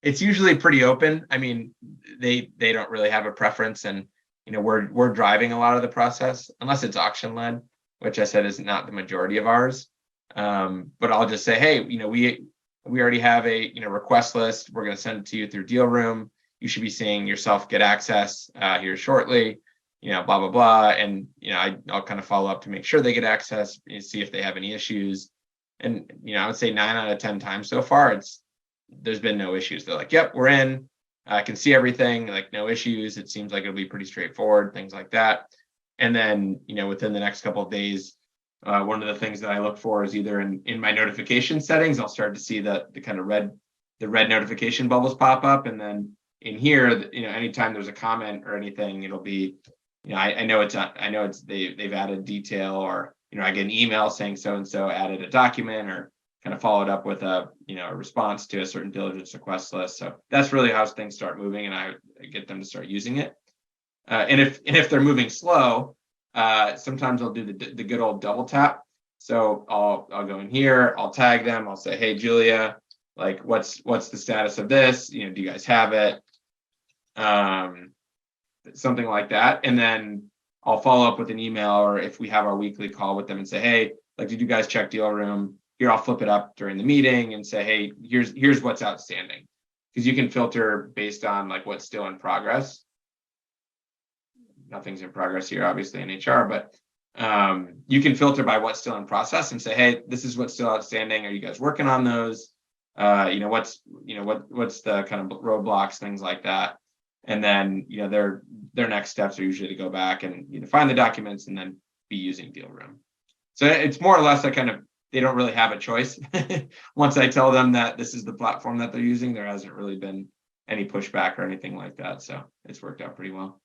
It's usually pretty open. I mean, they don't really have a preference, and we're driving a lot of the process, unless it's auction led, which I said is not the majority of ours. But I'll just say, hey, we already have a request list. We're going to send it to you through DealRoom. You should be seeing yourself get access here shortly. Blah blah blah, and I'll kind of follow up to make sure they get access, see if they have any issues. And I would say 9 out of 10 times so far, there's been no issues. They're like, yep, we're in. I can see everything, like no issues. It seems like it'll be pretty straightforward, things like that. And then, within the next couple of days, one of the things that I look for is either in my notification settings, I'll start to see the kind of red notification bubbles pop up. And then in here, anytime there's a comment or anything, it'll be, I know they've added detail, or, I get an email saying so-and-so added a document, or kind of followed up with a response to a certain diligence request list. So that's really how things start moving, and I get them to start using it. And if they're moving slow, sometimes I'll do the good old double tap. So I'll go in here, I'll tag them, I'll say, hey Julia, like what's the status of this? Do you guys have it? Something like that, and then I'll follow up with an email, or if we have our weekly call with them and say, hey, like, did you guys check DealRoom? Here, I'll flip it up during the meeting and say, hey, here's what's outstanding, because you can filter based on like what's still in progress. Nothing's in progress here, obviously, in HR, but you can filter by what's still in process and say, hey, this is what's still outstanding. Are you guys working on those? What's the kind of roadblocks, things like that. And then, their next steps are usually to go back and find the documents and then be using DealRoom. So it's more or less they don't really have a choice. Once I tell them that this is the platform that they're using, there hasn't really been any pushback or anything like that. So it's worked out pretty well.